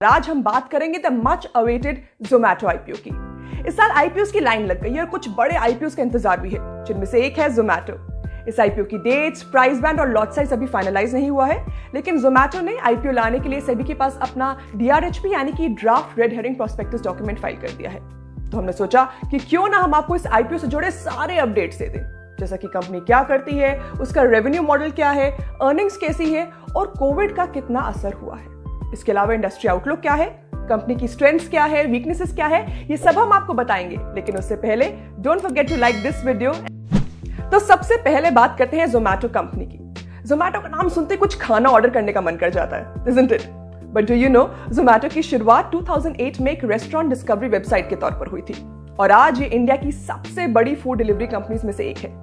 आज हम बात करेंगे the much awaited Zomato IPO की। इस साल आईपीओ की लाइन लग गई है और कुछ बड़े आईपीओ का इंतजार भी है, जिनमें से एक है जोमैटो। इस आईपीओ की डेट्स, प्राइस बैंड और लॉट साइज अभी फाइनलाइज नहीं हुआ है, लेकिन जोमैटो ने आईपीओ लाने के लिए सेबी के पास अपना डीआरएचपी यानी कि draft red herring prospectus document file कर दिया है। तो हमने सोचा कि क्यों ना हम आपको इस आईपीओ से जुड़े सारे अपडेट्स दे दें, जैसा कि कंपनी क्या करती है, उसका रेवेन्यू मॉडल क्या है, अर्निंग्स कैसी है और कोविड का कितना असर हुआ है। इसके अलावा इंडस्ट्री आउटलुक क्या है, कंपनी की स्ट्रेंथ्स क्या है, वीकनेसेस क्या है, ये सब हम आपको बताएंगे। लेकिन उससे पहले don't forget to like this video. तो सबसे पहले बात करते हैं जोमैटो कंपनी की। जोमैटो का नाम सुनते कुछ खाना ऑर्डर करने का मन कर जाता है, isn't it? But do you know, Zomato की शुरुआत 2008 में एक रेस्टोरेंट डिस्कवरी वेबसाइट के तौर पर हुई थी और आज ये इंडिया की सबसे बड़ी फूड डिलीवरी कंपनीज में से एक है।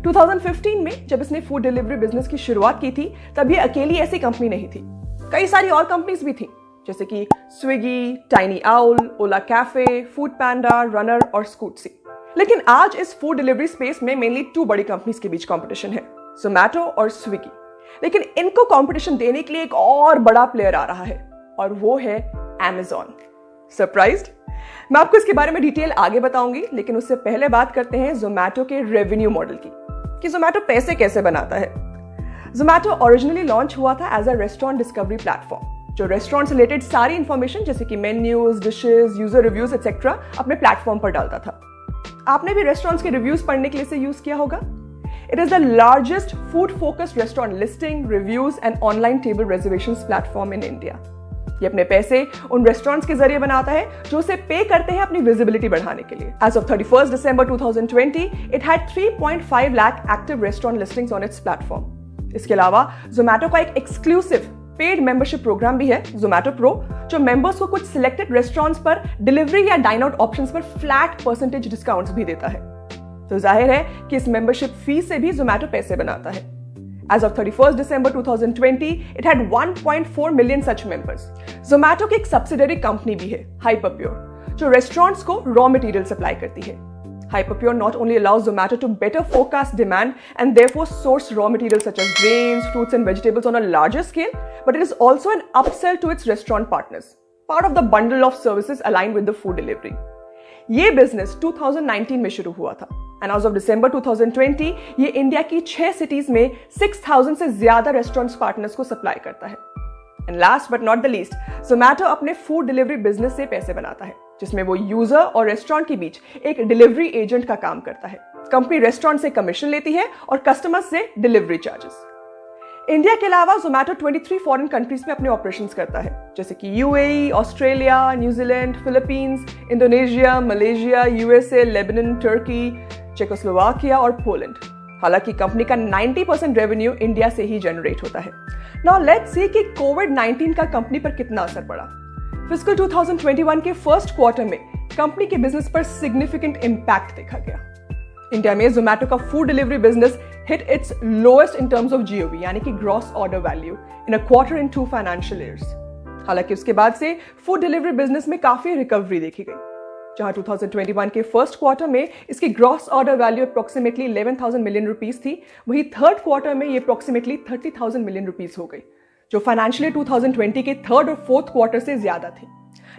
2015 में जब इसने फूड डिलीवरी बिजनेस की शुरुआत की थी, तब ये अकेली ऐसी कंपनी नहीं थी, कई सारी और कंपनीज भी थी, जैसे कि स्विगी, टाइनी आउल, ओला कैफे, फूड पैंडा, रनर और स्कूटसी। लेकिन आज इस फूड डिलीवरी स्पेस में मेनली 2 बड़ी कंपनीज के बीच कंपटीशन है, जोमैटो और स्विगी। लेकिन इनको कंपटीशन देने के लिए एक और बड़ा प्लेयर आ रहा है और वो है अमेज़न। सरप्राइज्ड? मैं आपको इसके बारे में डिटेल आगे बताऊंगी, लेकिन उससे पहले बात करते हैं जोमैटो के रेवेन्यू मॉडल की, कि जोमैटो पैसे कैसे बनाता है। जोमैटो ओरिजिनली लॉन्च हुआ था as a restaurant discovery platform, जो रेस्टोरेंट से रिलेटेड सारी इंफॉर्मेशन जैसे कि menus, dishes, user reviews etcetera अपने प्लेटफॉर्म पर डालता था। आपने भी रेस्टोरेंट्स के रिव्यूज पढ़ने के लिए इसे यूज किया होगा। It is the largest food focused restaurant listing, reviews and online table reservations platform in India. ये अपने पैसे उन रेस्टोरेंट्स के जरिए बनाता है जो उसे पे करते हैं अपनी विजिबिलिटी बढ़ाने के लिए। As of 31 December 2020, it had 3.5 lakh active restaurant listings on its platform. इसके अलावा जोमैटो का एक एक्सक्लूसिव पेड मेंबरशिप प्रोग्राम भी है, जोमैटो प्रो, जो मेंबर्स को कुछ सिलेक्टेड रेस्टोरेंट्स पर डिलीवरी या डाइन आउट ऑप्शंस पर फ्लैट परसेंटेज डिस्काउंट्स भी देता है। तो जाहिर है कि इस मेंबरशिप फी से भी जोमैटो पैसे बनाता है। As of 31 December 2020, it had 1.4 million such members. Zomato की एक सब्सिडरी कंपनी भी है, हाइपरप्योर, जो रेस्टोरेंट्स को रॉ मटेरियल सप्लाई करती है। Hyperpure not only allows Zomato to better forecast demand and therefore source raw materials such as grains, fruits and vegetables on a larger scale, but it is also an upsell to its restaurant partners, part of the bundle of services aligned with the food delivery. ये business 2019 में शुरू हुआ था and as of December 2020 ये India की 6 cities में 6000 से ज्यादा रेस्टोरेंट्स पार्टनर्स को सप्लाई करता है। And last but not the least, Zomato अपने फूड डिलीवरी बिजनेस से पैसे बनाता है, जिसमें वो यूजर और रेस्टोरेंट के बीच एक डिलीवरी एजेंट का काम करता है। कंपनी रेस्टोरेंट से कमीशन लेती है और कस्टमर्स से डिलीवरी चार्जेस। इंडिया के अलावा जोमैटो 23 फॉरेन कंट्रीज में अपने ऑपरेशंस करता है, जैसे कि UAE, Australia, New Zealand, Philippines, Indonesia, Malaysia, USA, Lebanon, Turkey, Czechoslovakia और पोलैंड। हालांकि कंपनी का 90% रेवेन्यू इंडिया से ही जनरेट होता है। नाउ लेट्स सी कि कोविड-19 का कंपनी पर कितना असर पड़ा। फिस्कल 2021 के फर्स्ट क्वार्टर में कंपनी के बिजनेस पर सिग्निफिकेंट इंपैक्ट देखा गया। इंडिया में जोमैटो का food delivery business hit its lowest in terms of GOV यानी कि gross order value in a quarter in 2 financial years. हालांकि उसके बाद से फूड डिलीवरी बिजनेस में काफी रिकवरी देखी गई, जहां 2021 के फर्स्ट क्वार्टर में इसकी gross order value approximately 11,000 million rupees थी, वहीं थर्ड क्वार्टर में ये अप्रोक्सीमेटली 30,000 मिलियन रुपीस हो गई, जो फाइनेंशियल 2020 के थर्ड और फोर्थ क्वार्टर से ज्यादा थी।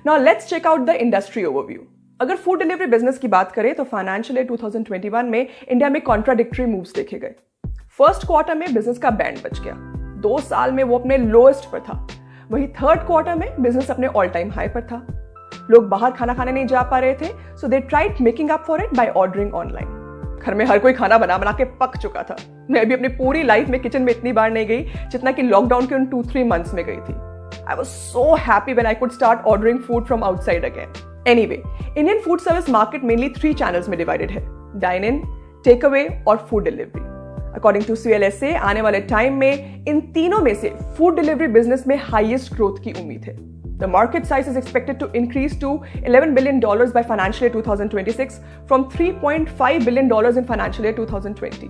Now let's check out the industry overview. अगर फूड डिलीवरी बिजनेस की बात करें तो फाइनेंशियल 2021 में इंडिया में कॉन्ट्राडिक्टरी मूव्स देखे गए। फर्स्ट क्वार्टर में बिजनेस का बैंड बच गया, 2 साल में वो अपने लोएस्ट पर था। वहीं थर्ड क्वार्टर में बिजनेस अपने ऑल टाइम हाई पर था। लोग बाहर खाना खाने नहीं जा पा रहे थे, so they tried making up for it by ordering online. घर में हर कोई खाना बना बना के पक चुका था। मैं भी अपनी पूरी लाइफ में किचन में इतनी बार नहीं गई जितना कि लॉकडाउन के उन 2-3 मंथ्स में गई थी। I was so happy when I could start ordering food from outside again. Anyway, Indian food service market mainly 3 channels में divided है: dine-in, takeaway और food delivery. According to CLSA, आने वाले टाइम में इन तीनों में से फूड डिलीवरी बिजनेस में हाईएस्ट ग्रोथ की उम्मीद है। The market size is expected to increase to $11 billion by financial year 2026 from $3.5 billion in financial year 2020.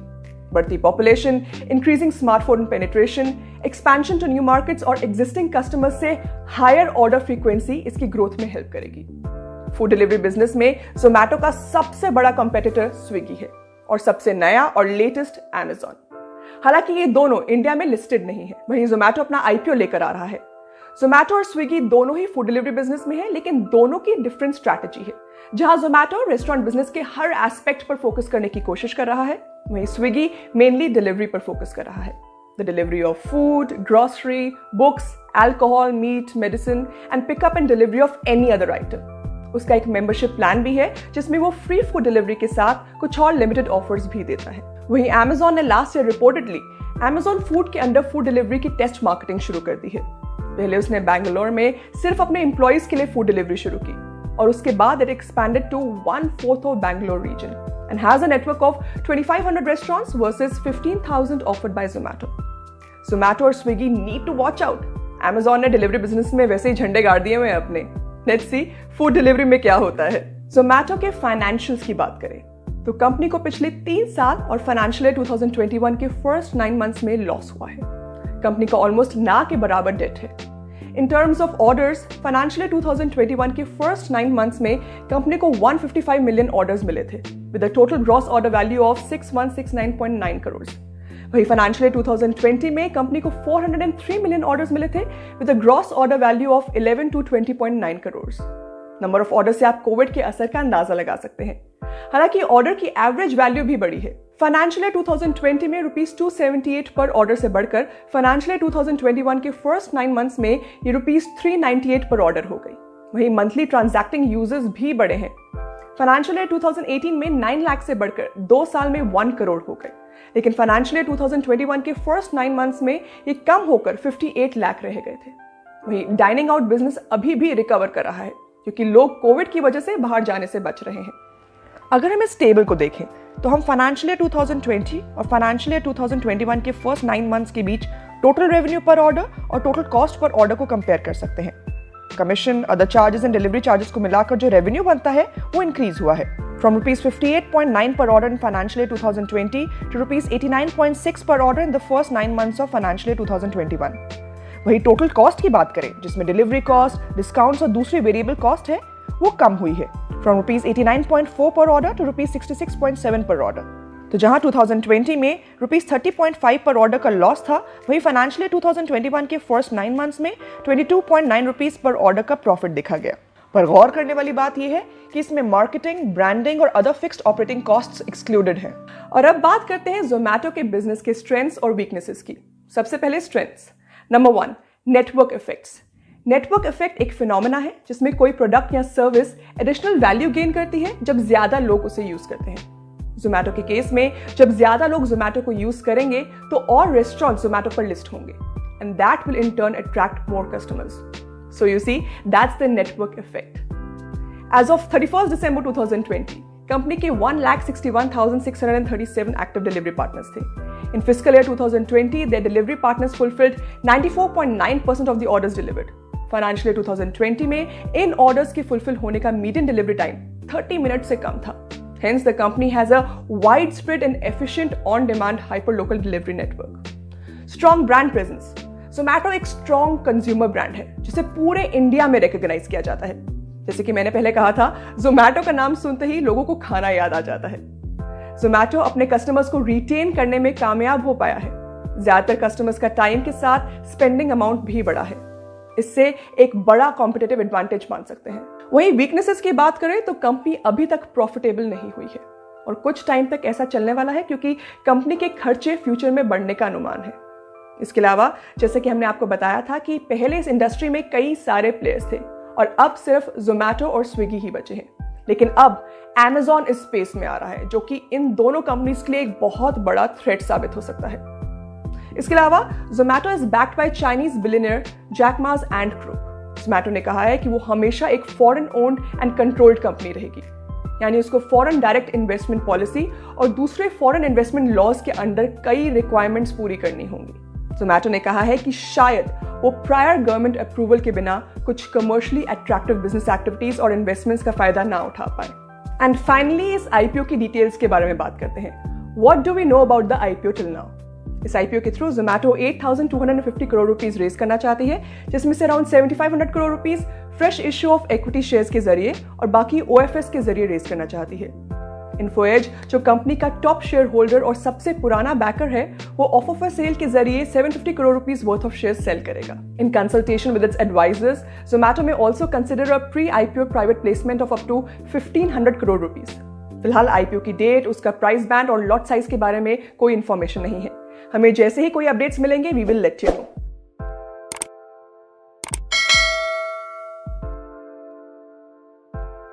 बढ़ती population, increasing smartphone penetration, expansion to new markets और एग्जिस्टिंग कस्टमर्स से higher order frequency इसकी growth में help करेगी। Food delivery business में जोमैटो का सबसे बड़ा कंपेटिटर स्विगी है और सबसे नया और लेटेस्ट अमेज़न। हालांकि ये दोनों इंडिया में लिस्टेड नहीं है, वहीं जोमैटो अपना आईपीओ लेकर आ रहा है। जोमैटो और स्विगी दोनों ही फूड डिलीवरी बिजनेस में है, लेकिन दोनों की डिफरेंट स्ट्रैटेजी है। जहां जोमैटो रेस्टोरेंट बिजनेस के हर एस्पेक्ट पर फोकस करने की कोशिश कर रहा है, वहीं स्विगी मेनली डिलीवरी पर फोकस कर रहा है। The delivery of food, grocery, books, alcohol, meat, medicine and pickup and delivery of any other item. उसका एक मेंबरशिप प्लान भी है जिसमें वो फ्री फूड डिलीवरी के साथ कुछ और लिमिटेड ऑफर्स भी देता है। वहीं Amazon ने last year reportedly Amazon food के अंडर फूड डिलीवरी की टेस्ट मार्केटिंग शुरू कर दी है। पहले उसने बैंगलोर में सिर्फ अपने एम्प्लॉइज के लिए फूड डिलीवरी शुरू की और उसके बाद it expanded to 1/4 of Bangalore region and has a network of 2500 restaurants versus 15,000 offered by Zomato. Zomato और Swiggy need to watch out. Amazon ने डिलीवरी बिजनेस में वैसे ही झंडे गाड़ दिए हुए हैं अपने। लेट्स सी फूड डिलीवरी में क्या होता है। जोमैटो के फाइनेंशियल्स की बात करें तो कंपनी को पिछले 3 साल और फाइनेंशियल ईयर 2021 के फर्स्ट 9 मंथ्स में लॉस हुआ है। कंपनी का ऑलमोस्ट ना के बराबर डेट है। इन terms of orders, financial year 2021 के फर्स्ट 9 मंथ्स में कंपनी को 155 मिलियन ऑर्डर्स मिले थे with a total gross order value of 6169.9 crore. वही फाइनेंशियल ईयर 2020 में कंपनी को 403 मिलियन ऑर्डर्स मिले थे with a gross order value of 11 to 20.9 crore. Number of order से आप कोविड के असर का अंदाजा लगा सकते हैं। हालांकि ऑर्डर की एवरेज वैल्यू भी बढ़ी है। फाइनेंशियल ईयर 2020 में ₹278 पर ऑर्डर से बढ़कर फाइनेंशियल ईयर 2021 के फर्स्ट 9 मंथ्स में ये ₹398 पर ऑर्डर हो गई। वहीं मंथली ट्रांजैक्टिंग यूजर्स भी बढ़े हैं। फाइनेंशियल ईयर 2018 में 9 लाख से बढ़कर 2 साल में 1 करोड़ हो गए, लेकिन फाइनेंशियल ईयर 2021 के फर्स्ट 9 मंथ्स में ये कम होकर 58 लाख रह गए थे। वहीं डाइनिंग आउट बिजनेस अभी भी रिकवर कर रहा है क्योंकि लोग कोविड की वजह से बाहर जाने से बच रहे हैं। अगर हम इस टेबल को देखें तो हम फाइनेंशियल ईयर 2020 और फाइनेंशियल ईयर 2021 के फर्स्ट 9 मंथ्स के बीच टोटल रेवेन्यू पर ऑर्डर और टोटल कॉस्ट पर ऑर्डर को कंपेयर कर सकते हैं। Commission, other charges and delivery charges को मिलाकर जो रेवेन्यू बनता है वो इंक्रीज हुआ है from ₹58.9 per order in financial year 2020 to ₹89.6 per order in the first 9 months of financial year 2021। वही टोटल कॉस्ट की बात करें जिसमें डिलीवरी कॉस्ट, डिस्काउंट्स और दूसरी वेरिएबल कॉस्ट है वो कम हुई है from ₹89.4 per order to ₹66.7 per order। तो जहां 2020 में ₹30.5 पर ऑर्डर का लॉस था, वही फाइनेंशियल ईयर 2021 के फर्स्ट 9 मंथ्स में ₹22.9 पर ऑर्डर का प्रॉफिट दिखा गया। पर गौर करने वाली बात यह है कि इसमें मार्केटिंग, ब्रांडिंग और other fixed operating costs excluded हैं। और अब बात करते हैं जोमैटो के बिजनेस के स्ट्रेंथ्स और वीकनेसेस की। सबसे पहले strengths. Number 1, network effects. Network effect एक फिनोमेना है जिसमें कोई प्रोडक्ट या सर्विस एडिशनल वैल्यू गेन करती है जब ज्यादा लोग उसे यूज करते हैं। जोमैटो के केस में जब ज्यादा लोग जोमैटो को यूज करेंगे तो और रेस्टोरेंट जोमैटो पर लिस्ट होंगे and that will in turn attract more customers. So you see, that's the network effect. As of 31st December 2020, company के 1,61,637 एक्टिव डिलीवरी पार्टनर्स थे। In fiscal year 2020, their delivery partners fulfilled 94.9% of the orders delivered. Financial year 2020 में इन orders के fulfil होने का median delivery time 30 minute से कम था। Hence, the company has a widespread and efficient on-demand hyperlocal delivery network. Strong brand presence. Zomato एक strong consumer brand है जिसे पूरे इंडिया में रिकॉग्नाइज किया जाता है। जैसे कि मैंने पहले कहा था, जोमैटो का नाम सुनते ही लोगों को खाना याद आ जाता है। जोमैटो अपने कस्टमर्स को रिटेन करने में कामयाब हो पाया है। ज्यादातर कस्टमर्स का टाइम के साथ स्पेंडिंग अमाउंट भी बढ़ा है। इससे एक बड़ा कॉम्पिटिटिव एडवांटेज मान सकते हैं। वहीं वीकनेसेस की बात करें तो कंपनी अभी तक प्रॉफिटेबल नहीं हुई है और कुछ टाइम तक ऐसा चलने वाला है क्योंकि कंपनी के खर्चे फ्यूचर में बढ़ने का अनुमान है। इसके अलावा जैसे कि हमने आपको बताया था कि पहले इस इंडस्ट्री में कई सारे प्लेयर्स थे और अब सिर्फ जोमैटो और स्विगी ही बचे हैं, लेकिन अब Amazon इस स्पेस में आ रहा है जो कि इन दोनों कंपनीज के लिए एक बहुत बड़ा थ्रेट साबित हो सकता है। इसके अलावा Zomato is backed by Chinese billionaire Jack Ma and group. Zomato ने कहा है कि वो हमेशा एक foreign owned and controlled company रहेगी, यानी उसको फॉरेन डायरेक्ट इन्वेस्टमेंट पॉलिसी और दूसरे फॉरेन इन्वेस्टमेंट लॉज के अंडर कई रिक्वायरमेंट्स पूरी करनी होंगी। जोमैटो ने कहा है कि शायद वो प्रायर गवर्नमेंट अप्रूवल के बिना कुछ कमर्शियली अट्रैक्टिव बिजनेस एक्टिविटीज और इन्वेस्टमेंट्स का फायदा ना उठा पाए। एंड फाइनली इस आईपीओ की डिटेल्स के बारे में बात करते हैं। What do we know about the IPO till now? इस आईपीओ के through Zomato 8,250 crore rupees raise करना चाहती है, जिसमें से around 7,500 crore rupees fresh issue of equity shares के जरिए और बाकी ओएफएस के जरिए रेज करना चाहती है। इन्फोएज, जो कंपनी का टॉप शेयर होल्डर और सबसे पुराना बैकर है, वो ऑफर फॉर सेल के जरिए 750 crore rupees worth of shares sale करेगा। In consultation with its advisors, Zomato may also consider a pre IPO private placement of up to 1500 crore rupees. फिलहाल आईपीओ की डेट, उसका प्राइस बैंड और लॉट साइज के बारे में कोई इंफॉर्मेशन नहीं है। हमें जैसे ही कोई अपडेट्स मिलेंगे we will let you no.